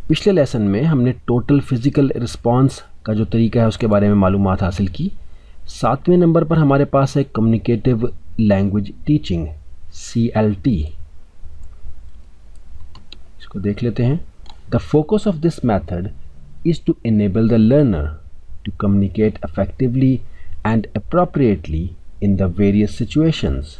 پچھلے لیسن میں ہم نے ٹوٹل فزیکل رسپانس کا جو طریقہ ہے اس کے بارے میں معلومات حاصل کی. 7ویں نمبر پر ہمارے پاس ہے کمیونیکیٹو لینگویج ٹیچنگ CLT. اس کو دیکھ لیتے ہیں. The focus of this method is to enable the learner to communicate effectively and appropriately in the various situations.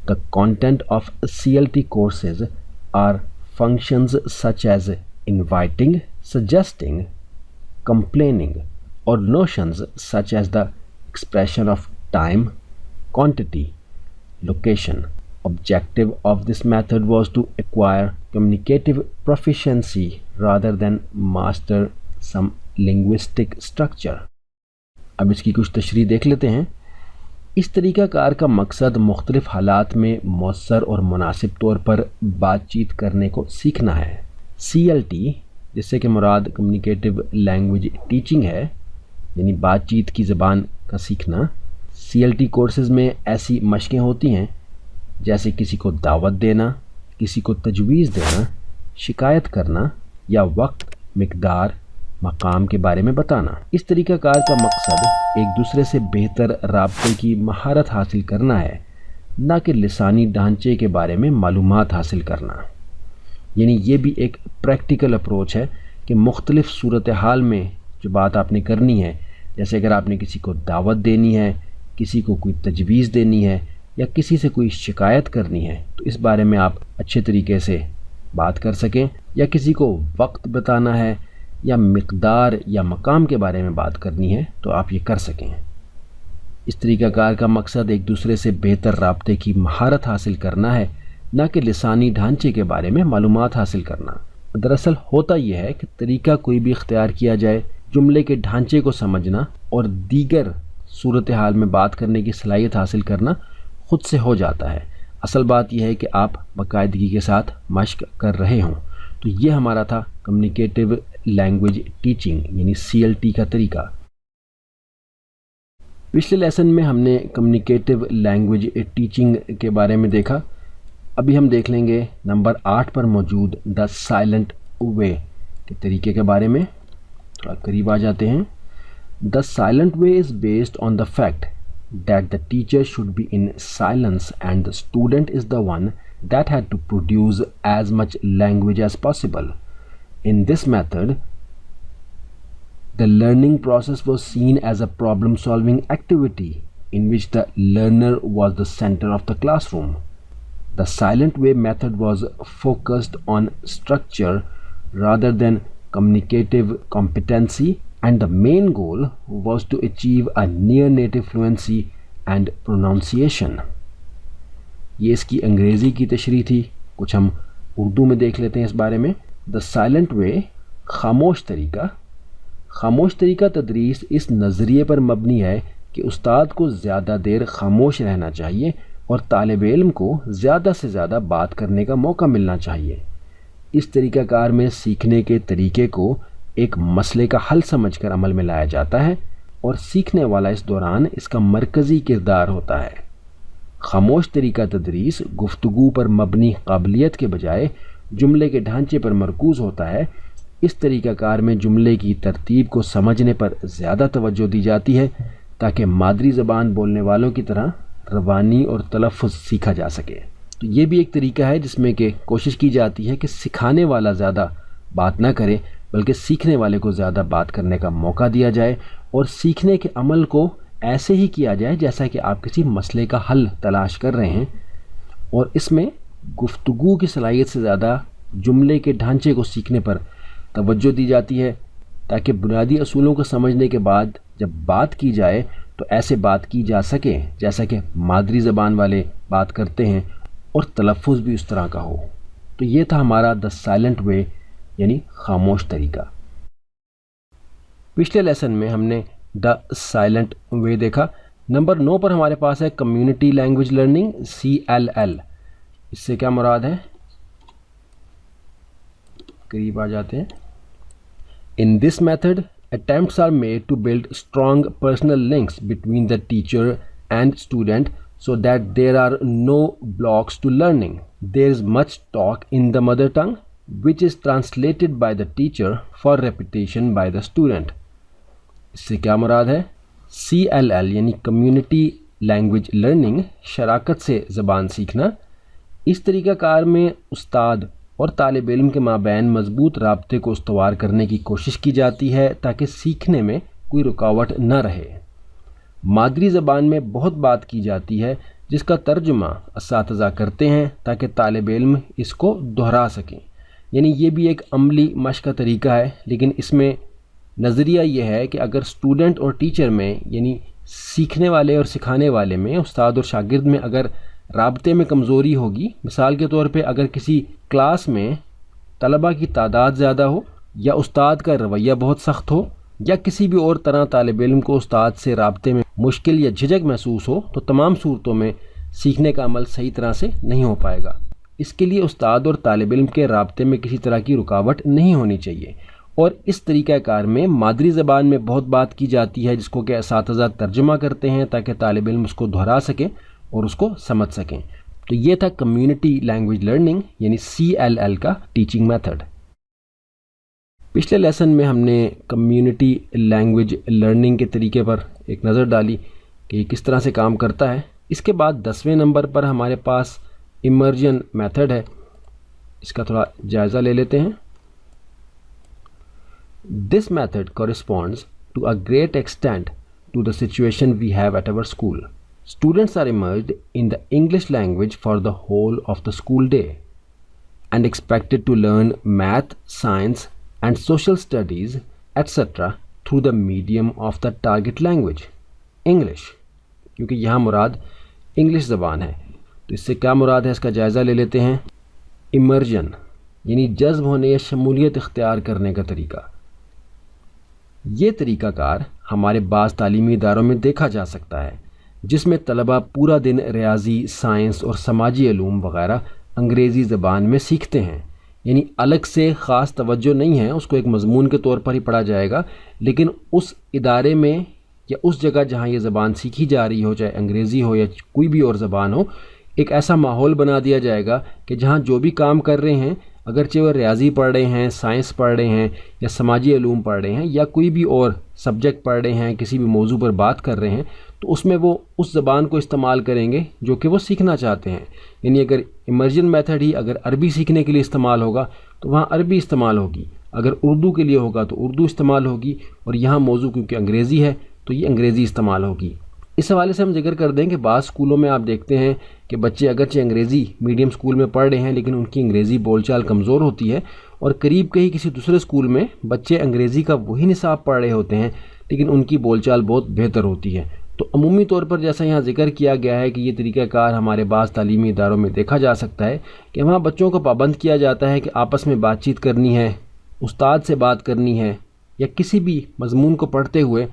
The content of CLT courses are functions such as inviting, suggesting, complaining, or notions such as the expression of time, quantity, location. Objective of this method was to acquire communicative proficiency rather than master some linguistic structure. اب اس کی کچھ تشریح دیکھ لیتے ہیں. اس طریقہ کار کا مقصد مختلف حالات میں مؤثر اور مناسب طور پر بات چیت کرنے کو سیکھنا ہے. CLT جس سے کہ مراد کمیونیکیٹو لینگویج ٹیچنگ ہے، یعنی بات چیت کی زبان کا سیکھنا. CLT کورسز میں ایسی مشقیں ہوتی ہیں جیسے کسی کو دعوت دینا، کسی کو تجویز دینا، شکایت کرنا یا وقت، مقدار، مقام کے بارے میں بتانا. اس طریقہ کار کا مقصد ایک دوسرے سے بہتر رابطے کی مہارت حاصل کرنا ہے، نہ کہ لسانی ڈھانچے کے بارے میں معلومات حاصل کرنا. یعنی یہ بھی ایک پریکٹیکل اپروچ ہے کہ مختلف صورتحال میں جو بات آپ نے کرنی ہے، جیسے اگر آپ نے کسی کو دعوت دینی ہے، کسی کو کوئی تجویز دینی ہے یا کسی سے کوئی شکایت کرنی ہے، تو اس بارے میں آپ اچھے طریقے سے بات کر سکیں. یا کسی کو وقت بتانا ہے یا مقدار یا مقام کے بارے میں بات کرنی ہے تو آپ یہ کر سکیں. اس طریقہ کار کا مقصد ایک دوسرے سے بہتر رابطے کی مہارت حاصل کرنا ہے، نہ کہ لسانی ڈھانچے کے بارے میں معلومات حاصل کرنا. دراصل ہوتا یہ ہے کہ طریقہ کوئی بھی اختیار کیا جائے، جملے کے ڈھانچے کو سمجھنا اور دیگر صورتحال میں بات کرنے کی صلاحیت حاصل کرنا خود سے ہو جاتا ہے. اصل بات یہ ہے کہ آپ باقاعدگی کے ساتھ مشق کر رہے ہوں. تو یہ ہمارا تھا کمیونیکیٹو لینگویج ٹیچنگ یعنی CLT کا طریقہ. پچھلے لیسن میں ہم نے کمیونیکیٹو لینگویج ٹیچنگ کے بارے میں دیکھا. ابھی ہم دیکھ لیں گے نمبر 8 پر موجود دا سائلنٹ وے کے طریقے کے بارے میں. تھوڑا قریب آ جاتے ہیں. The silent way is based on the fact that the teacher should be in silence and the student is the one that had to produce as much language as possible. In this method, the learning process was seen as a problem-solving activity in which the learner was the center of the classroom. The silent way method was focused on structure rather than communicative competency, and the main goal was to achieve a near native fluency and pronunciation. یہ اس کی انگریزی کی تشریح تھی. کچھ ہم اردو میں دیکھ لیتے ہیں اس بارے میں. دا سائلنٹ وے خاموش طریقہ. خاموش طریقہ تدریس اس نظریے پر مبنی ہے کہ استاد کو زیادہ دیر خاموش رہنا چاہیے اور طالب علم کو زیادہ سے زیادہ بات کرنے کا موقع ملنا چاہیے. اس طریقہ کار میں سیکھنے کے طریقے کو ایک مسئلے کا حل سمجھ کر عمل میں لایا جاتا ہے اور سیکھنے والا اس دوران اس کا مرکزی کردار ہوتا ہے. خاموش طریقہ تدریس گفتگو پر مبنی قابلیت کے بجائے جملے کے ڈھانچے پر مرکوز ہوتا ہے. اس طریقہ کار میں جملے کی ترتیب کو سمجھنے پر زیادہ توجہ دی جاتی ہے تاکہ مادری زبان بولنے والوں کی طرح روانی اور تلفظ سیکھا جا سکے. تو یہ بھی ایک طریقہ ہے جس میں کہ کوشش کی جاتی ہے کہ سکھانے والا زیادہ بات نہ کرے بلکہ سیکھنے والے کو زیادہ بات کرنے کا موقع دیا جائے اور سیکھنے کے عمل کو ایسے ہی کیا جائے جیسا کہ آپ کسی مسئلے کا حل تلاش کر رہے ہیں. اور اس میں گفتگو کی صلاحیت سے زیادہ جملے کے ڈھانچے کو سیکھنے پر توجہ دی جاتی ہے تاکہ بنیادی اصولوں کو سمجھنے کے بعد جب بات کی جائے تو ایسے بات کی جا سکے جیسا کہ مادری زبان والے بات کرتے ہیں اور تلفظ بھی اس طرح کا ہو. تو یہ تھا ہمارا دا سائلنٹ وے یعنی خاموش طریقہ. پچھلے لیسن میں ہم نے دا سائلنٹ وے دیکھا. نمبر 9 پر ہمارے پاس ہے کمیونٹی لینگویج لرننگ CLL. اس سے کیا مراد ہے؟ قریب آ جاتے ہیں. In this method, attempts are made to build strong personal links between the teacher and student so that there are no blocks to learning. There is much talk in the mother tongue which is translated by the teacher for repetition by the student. اس سے کیا مراد ہے؟ CLL یعنی community language learning, شراکت سے زبان سیکھنا، اس طریقہ کار میں استاد اور طالب علم کے مابین مضبوط رابطے کو استوار کرنے کی کوشش کی جاتی ہے تاکہ سیکھنے میں کوئی رکاوٹ نہ رہے۔ مادری زبان میں بہت بات کی جاتی ہے جس کا ترجمہ اساتذہ کرتے ہیں تاکہ طالب علم اس کو دہرا سکیں، یعنی یہ بھی ایک عملی مشق کا طریقہ ہے، لیکن اس میں نظریہ یہ ہے کہ اگر اسٹوڈنٹ اور ٹیچر میں یعنی سیکھنے والے اور سکھانے والے میں، استاد اور شاگرد میں اگر رابطے میں کمزوری ہوگی، مثال کے طور پہ اگر کسی کلاس میں طلبہ کی تعداد زیادہ ہو یا استاد کا رویہ بہت سخت ہو یا کسی بھی اور طرح طالب علم کو استاد سے رابطے میں مشکل یا جھجک محسوس ہو، تو تمام صورتوں میں سیکھنے کا عمل صحیح طرح سے نہیں ہو پائے گا۔ اس کے لیے استاد اور طالب علم کے رابطے میں کسی طرح کی رکاوٹ نہیں ہونی چاہیے، اور اس طریقہ کار میں مادری زبان میں بہت بات کی جاتی ہے جس کو کہ اساتذہ ترجمہ کرتے ہیں تاکہ طالب علم اس کو دہرا سکیں اور اس کو سمجھ سکیں۔ تو یہ تھا کمیونٹی لینگویج لرننگ یعنی CLL کا ٹیچنگ میتھڈ۔ پچھلے لیسن میں ہم نے کمیونٹی لینگویج لرننگ کے طریقے پر ایک نظر ڈالی کہ یہ کس طرح سے کام کرتا ہے۔ اس کے بعد 10ویں نمبر پر ہمارے پاس ایمرجن میتھڈ ہے، اس کا تھوڑا جائزہ لے لیتے ہیں۔ This method corresponds to a great extent to the situation we have at our school. Students are immersed in the English language for the whole of the school day and expected to learn math, science, and social studies, etc. through the medium of the target language, English. کیونکہ یہاں مراد English زبان ہے، تو اس سے کیا مراد ہے اس کا جائزہ لے لیتے ہیں۔ ایمرجن یعنی جذب ہونے یا شمولیت اختیار کرنے کا طریقہ۔ یہ طریقہ کار ہمارے بعض تعلیمی اداروں میں دیکھا جا سکتا ہے جس میں طلبہ پورا دن ریاضی، سائنس اور سماجی علوم وغیرہ انگریزی زبان میں سیکھتے ہیں، یعنی الگ سے خاص توجہ نہیں ہے، اس کو ایک مضمون کے طور پر ہی پڑھا جائے گا، لیکن اس ادارے میں یا اس جگہ جہاں یہ زبان سیکھی جا رہی ہو، چاہے انگریزی ہو یا کوئی بھی اور زبان ہو، ایک ایسا ماحول بنا دیا جائے گا کہ جہاں جو بھی کام کر رہے ہیں، اگرچہ وہ ریاضی پڑھ رہے ہیں، سائنس پڑھ رہے ہیں یا سماجی علوم پڑھ رہے ہیں یا کوئی بھی اور سبجیکٹ پڑھ رہے ہیں، کسی بھی موضوع پر بات کر رہے ہیں، تو اس میں وہ اس زبان کو استعمال کریں گے جو کہ وہ سیکھنا چاہتے ہیں۔ یعنی اگر ایمرجن میتھڈ ہی اگر عربی سیکھنے کے لیے استعمال ہوگا تو وہاں عربی استعمال ہوگی، اگر اردو کے لیے ہوگا تو اردو استعمال ہوگی، اور یہاں موضوع کیونکہ انگریزی ہے تو یہ انگریزی استعمال ہوگی۔ اس حوالے سے ہم ذکر کر دیں کہ بعض اسکولوں میں آپ دیکھتے ہیں کہ بچے اگرچہ انگریزی میڈیم اسکول میں پڑھ رہے ہیں لیکن ان کی انگریزی بول چال کمزور ہوتی ہے، اور قریب کہیں کسی دوسرے اسکول میں بچے انگریزی کا وہی نصاب پڑھ رہے ہوتے ہیں لیکن ان کی بول چال بہت بہتر ہوتی ہے۔ تو عمومی طور پر جیسا یہاں ذکر کیا گیا ہے کہ یہ طریقہ کار ہمارے بعض تعلیمی اداروں میں دیکھا جا سکتا ہے کہ وہاں بچوں کو پابند کیا جاتا ہے کہ آپس میں بات چیت کرنی ہے، استاد سے بات کرنی ہے، یا کسی بھی مضمون کو پڑھتے ہوئے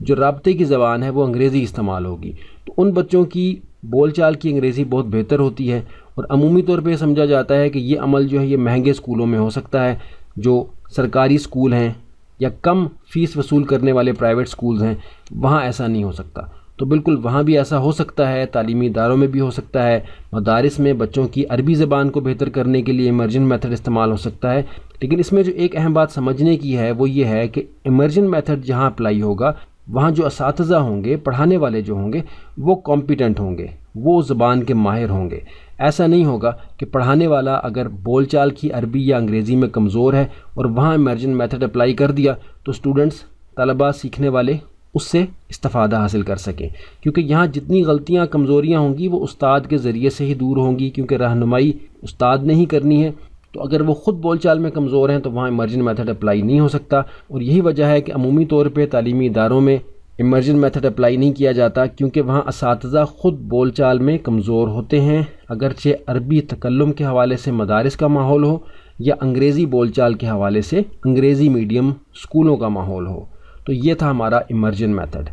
جو رابطے کی زبان ہے وہ انگریزی استعمال ہوگی، تو ان بچوں کی بول چال کی انگریزی بہت بہتر ہوتی ہے، اور عمومی طور پہ سمجھا جاتا ہے کہ یہ عمل جو ہے یہ مہنگے اسکولوں میں ہو سکتا ہے، جو سرکاری اسکول ہیں یا کم فیس وصول کرنے والے پرائیویٹ اسکولز ہیں وہاں ایسا نہیں ہو سکتا۔ تو بالکل وہاں بھی ایسا ہو سکتا ہے، تعلیمی اداروں میں بھی ہو سکتا ہے، مدارس میں بچوں کی عربی زبان کو بہتر کرنے کے لیے ایمرجن میتھڈ استعمال ہو سکتا ہے، لیکن اس میں جو ایک اہم بات سمجھنے کی ہے وہ یہ ہے کہ ایمرجن میتھڈ جہاں اپلائی ہوگا وہاں جو اساتذہ ہوں گے، پڑھانے والے جو ہوں گے وہ کمپیٹنٹ ہوں گے، وہ زبان کے ماہر ہوں گے۔ ایسا نہیں ہوگا کہ پڑھانے والا اگر بول چال کی عربی یا انگریزی میں کمزور ہے اور وہاں ایمرجن میتھڈ اپلائی کر دیا تو اسٹوڈنٹس، طلباء، سیکھنے والے اس سے استفادہ حاصل کر سکیں، کیونکہ یہاں جتنی غلطیاں، کمزوریاں ہوں گی وہ استاد کے ذریعے سے ہی دور ہوں گی، کیونکہ رہنمائی استاد نے ہی کرنی ہے۔ تو اگر وہ خود بول چال میں کمزور ہیں تو وہاں ایمرجن میتھڈ اپلائی نہیں ہو سکتا، اور یہی وجہ ہے کہ عمومی طور پہ تعلیمی اداروں میں ایمرجن میتھڈ اپلائی نہیں کیا جاتا، کیونکہ وہاں اساتذہ خود بول چال میں کمزور ہوتے ہیں، اگرچہ عربی تکلم کے حوالے سے مدارس کا ماحول ہو یا انگریزی بول چال کے حوالے سے انگریزی میڈیم اسکولوں کا ماحول ہو۔ تو یہ تھا ہمارا ایمرجن میتھڈ۔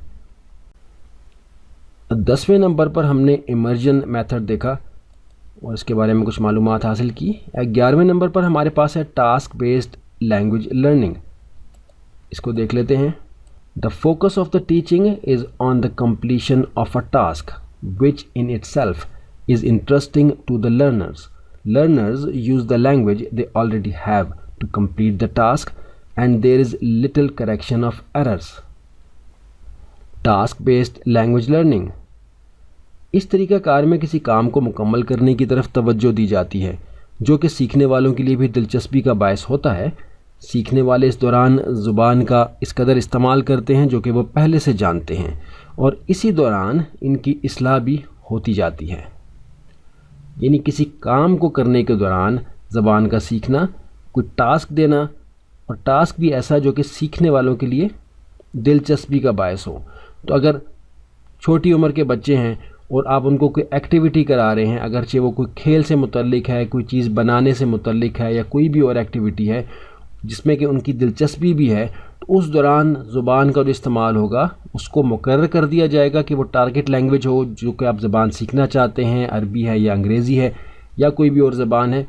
10ویں نمبر پر ہم نے ایمرجن میتھڈ دیکھا اور اس کے بارے میں کچھ معلومات حاصل کی۔ 11ویں نمبر پر ہمارے پاس ہے ٹاسک بیسڈ لینگویج لرننگ، اس کو دیکھ لیتے ہیں۔ The focus of the teaching is on the completion of a task which in itself is interesting to the learners. learners use the language they already have to complete the task and there is little correction of errors. Task based language learning. اس طریقہ کار میں کسی کام کو مکمل کرنے کی طرف توجہ دی جاتی ہے جو کہ سیکھنے والوں کے لیے بھی دلچسپی کا باعث ہوتا ہے. سیکھنے والے اس دوران زبان کا اس قدر استعمال کرتے ہیں جو کہ وہ پہلے سے جانتے ہیں اور اسی دوران ان کی اصلاح بھی ہوتی جاتی ہے. یعنی کسی کام کو کرنے کے دوران زبان کا سیکھنا، کوئی ٹاسک دینا اور ٹاسک بھی ایسا جو کہ سیکھنے والوں کے لیے دلچسپی کا باعث ہو. تو اگر چھوٹی عمر کے بچے ہیں اور آپ ان کو کوئی ایکٹیویٹی کرا رہے ہیں، اگرچہ وہ کوئی کھیل سے متعلق ہے، کوئی چیز بنانے سے متعلق ہے یا کوئی بھی اور ایکٹیویٹی ہے جس میں کہ ان کی دلچسپی بھی ہے، تو اس دوران زبان کا جو استعمال ہوگا اس کو مقرر کر دیا جائے گا کہ وہ ٹارگٹ لینگویج ہو جو کہ آپ زبان سیکھنا چاہتے ہیں، عربی ہے یا انگریزی ہے یا کوئی بھی اور زبان ہے،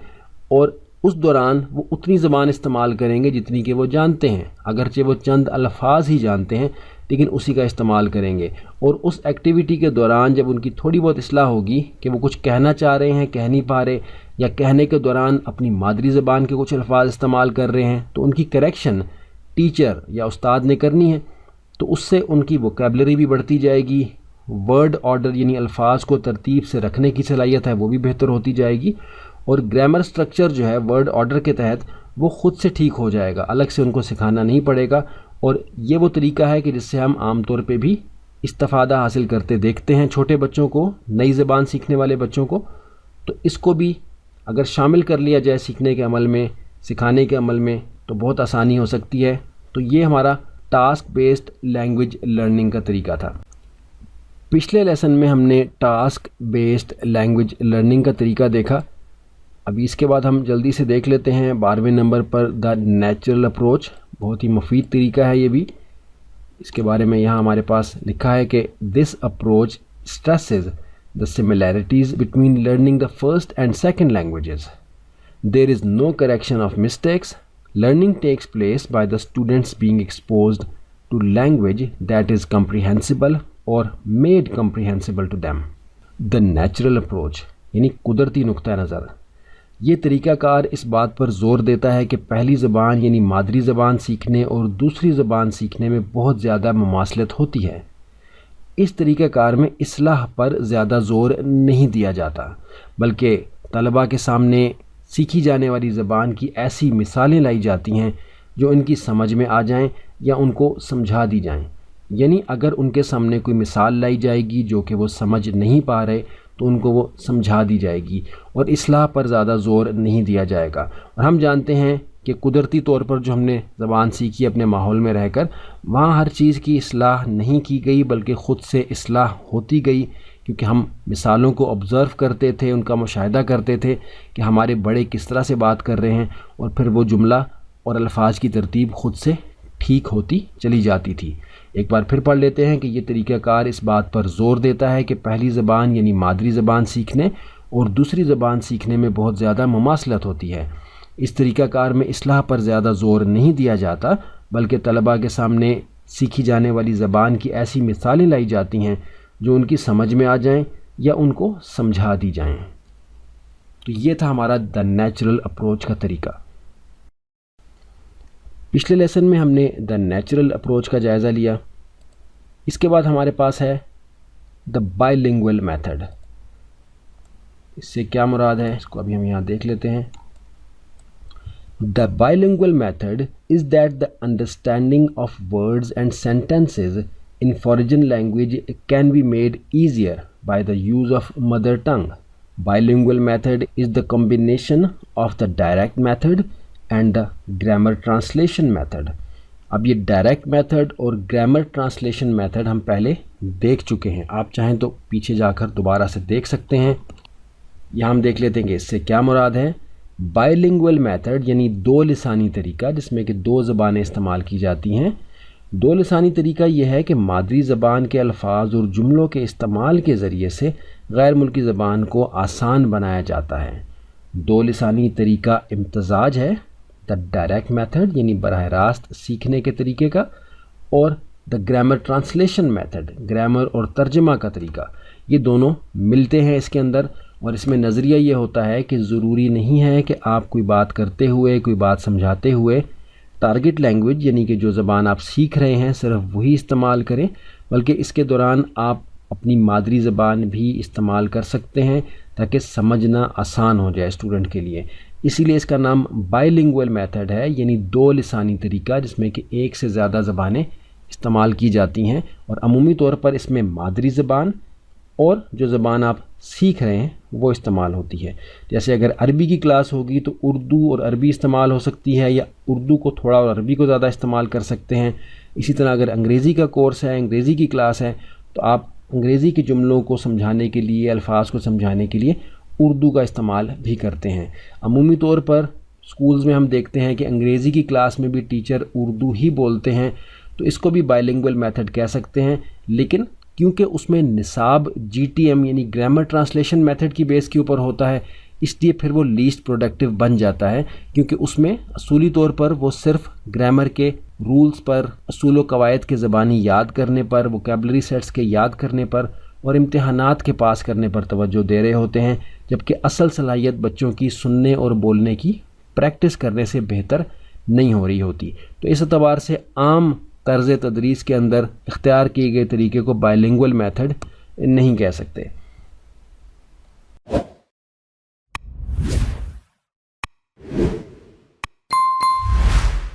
اور اس دوران وہ اتنی زبان استعمال کریں گے جتنی کہ وہ جانتے ہیں. اگرچہ وہ چند الفاظ ہی جانتے ہیں لیکن اسی کا استعمال کریں گے. اور اس ایکٹیویٹی کے دوران جب ان کی تھوڑی بہت اصلاح ہوگی کہ وہ کچھ کہنا چاہ رہے ہیں کہہ نہیں پا رہے یا کہنے کے دوران اپنی مادری زبان کے کچھ الفاظ استعمال کر رہے ہیں، تو ان کی کریکشن ٹیچر یا استاد نے کرنی ہے. تو اس سے ان کی ووکیبلری بھی بڑھتی جائے گی، ورڈ آرڈر یعنی الفاظ کو ترتیب سے رکھنے کی صلاحیت ہے وہ بھی بہتر ہوتی جائے گی، اور گرامر سٹرکچر جو ہے ورڈ آرڈر کے تحت وہ خود سے ٹھیک ہو جائے گا، الگ سے ان کو سکھانا نہیں پڑے گا. اور یہ وہ طریقہ ہے کہ جس سے ہم عام طور پہ بھی استفادہ حاصل کرتے دیکھتے ہیں چھوٹے بچوں کو، نئی زبان سیکھنے والے بچوں کو. تو اس کو بھی اگر شامل کر لیا جائے سیکھنے کے عمل میں، سکھانے کے عمل میں، تو بہت آسانی ہو سکتی ہے. تو یہ ہمارا ٹاسک بیسڈ لینگویج لرننگ کا طریقہ تھا. پچھلے لیسن میں ہم نے ٹاسک بیسڈ لینگویج لرننگ کا طریقہ دیکھا. ابھی اس کے بعد ہم جلدی سے دیکھ لیتے ہیں 12ویں نمبر پر دا نیچرل اپروچ. بہت ہی مفید طریقہ ہے یہ بھی. اس کے بارے میں یہاں ہمارے پاس لکھا ہے کہ this approach stresses the similarities between learning the first and second languages. There is no correction of mistakes. Learning takes place by the students being exposed to language that is comprehensible or made comprehensible to them. The natural approach یعنی قدرتی نقطہ نظر. یہ طریقہ کار اس بات پر زور دیتا ہے کہ پہلی زبان یعنی مادری زبان سیکھنے اور دوسری زبان سیکھنے میں بہت زیادہ مماثلت ہوتی ہے. اس طریقہ کار میں اصلاح پر زیادہ زور نہیں دیا جاتا، بلکہ طلباء کے سامنے سیکھی جانے والی زبان کی ایسی مثالیں لائی جاتی ہیں جو ان کی سمجھ میں آ جائیں یا ان کو سمجھا دی جائیں. یعنی اگر ان کے سامنے کوئی مثال لائی جائے گی جو کہ وہ سمجھ نہیں پا رہے تو ان کو وہ سمجھا دی جائے گی اور اصلاح پر زیادہ زور نہیں دیا جائے گا. اور ہم جانتے ہیں کہ قدرتی طور پر جو ہم نے زبان سیکھی اپنے ماحول میں رہ کر، وہاں ہر چیز کی اصلاح نہیں کی گئی بلکہ خود سے اصلاح ہوتی گئی، کیونکہ ہم مثالوں کو آبزرو کرتے تھے، ان کا مشاہدہ کرتے تھے کہ ہمارے بڑے کس طرح سے بات کر رہے ہیں، اور پھر وہ جملہ اور الفاظ کی ترتیب خود سے ٹھیک ہوتی چلی جاتی تھی. ایک بار پھر پڑھ لیتے ہیں کہ یہ طریقہ کار اس بات پر زور دیتا ہے کہ پہلی زبان یعنی مادری زبان سیکھنے اور دوسری زبان سیکھنے میں بہت زیادہ مماثلت ہوتی ہے. اس طریقہ کار میں اصلاح پر زیادہ زور نہیں دیا جاتا بلکہ طلباء کے سامنے سیکھی جانے والی زبان کی ایسی مثالیں لائی جاتی ہیں جو ان کی سمجھ میں آ جائیں یا ان کو سمجھا دی جائیں. تو یہ تھا ہمارا دا نیچرل اپروچ کا طریقہ. پچھلے لیسن میں ہم نے دا نیچرل اپروچ کا جائزہ لیا. اس کے بعد ہمارے پاس ہے دا بائی لنگول میتھڈ. اس سے کیا مراد ہے اس کو ابھی ہم یہاں دیکھ لیتے ہیں. The bilingual method is that the understanding of words and sentences in foreign language can be made easier by the use of mother tongue. Bilingual method is the combination of the direct method and the grammar translation method. اب یہ direct method اور grammar translation method ہم پہلے دیکھ چکے ہیں. آپ چاہیں تو پیچھے جا کر دوبارہ سے دیکھ سکتے ہیں. یہاں ہم دیکھ لیتے ہیں کہ اس سے کیا مراد ہے. بائی لنگول میتھڈ یعنی دو لسانی طریقہ جس میں کہ دو زبانیں استعمال کی جاتی ہیں. دو لسانی طریقہ یہ ہے کہ مادری زبان کے الفاظ اور جملوں کے استعمال کے ذریعے سے غیر ملکی زبان کو آسان بنایا جاتا ہے. دو لسانی طریقہ امتزاج ہے، دا ڈائریکٹ میتھڈ یعنی براہ راست سیکھنے کے طریقے کا، اور the grammar translation method grammar اور ترجمہ کا طریقہ. یہ دونوں ملتے ہیں اس کے اندر اور اس میں نظریہ یہ ہوتا ہے کہ ضروری نہیں ہے کہ آپ کوئی بات کرتے ہوئے، کوئی بات سمجھاتے ہوئے ٹارگٹ لینگویج یعنی کہ جو زبان آپ سیکھ رہے ہیں صرف وہی استعمال کریں، بلکہ اس کے دوران آپ اپنی مادری زبان بھی استعمال کر سکتے ہیں تاکہ سمجھنا آسان ہو جائے اسٹوڈنٹ کے لیے۔ اسی لیے اس کا نام بائی لنگول میتھڈ ہے، یعنی دو لسانی طریقہ جس میں کہ ایک سے زیادہ زبانیں استعمال کی جاتی ہیں، اور عمومی طور پر اس میں مادری زبان اور جو زبان آپ سیکھ رہے ہیں وہ استعمال ہوتی ہے۔ جیسے اگر عربی کی کلاس ہوگی تو اردو اور عربی استعمال ہو سکتی ہے، یا اردو کو تھوڑا اور عربی کو زیادہ استعمال کر سکتے ہیں۔ اسی طرح اگر انگریزی کا کورس ہے، انگریزی کی کلاس ہے، تو آپ انگریزی کے جملوں کو سمجھانے کے لیے، الفاظ کو سمجھانے کے لیے اردو کا استعمال بھی کرتے ہیں۔ عمومی طور پر اسکولز میں ہم دیکھتے ہیں کہ انگریزی کی کلاس میں بھی ٹیچر اردو ہی بولتے ہیں، تو اس کو بھی بائی لنگول میتھڈ کہہ سکتے ہیں، لیکن کیونکہ اس میں نصاب جی ٹی ایم یعنی گرامر ٹرانسلیشن میتھڈ کی بیس کے اوپر ہوتا ہے، اس لیے پھر وہ لیسٹ پروڈکٹیو بن جاتا ہے، کیونکہ اس میں اصولی طور پر وہ صرف گرامر کے رولز پر، اصول و قواعد کے زبانی یاد کرنے پر، ووکیبلری سیٹس کے یاد کرنے پر اور امتحانات کے پاس کرنے پر توجہ دے رہے ہوتے ہیں، جبکہ اصل صلاحیت بچوں کی سننے اور بولنے کی پریکٹس کرنے سے بہتر نہیں ہو رہی ہوتی۔ تو اس اعتبار سے عام طرز تدریس کے اندر اختیار کیے گئے طریقے کو بائی لنگول میتھڈ نہیں کہہ سکتے۔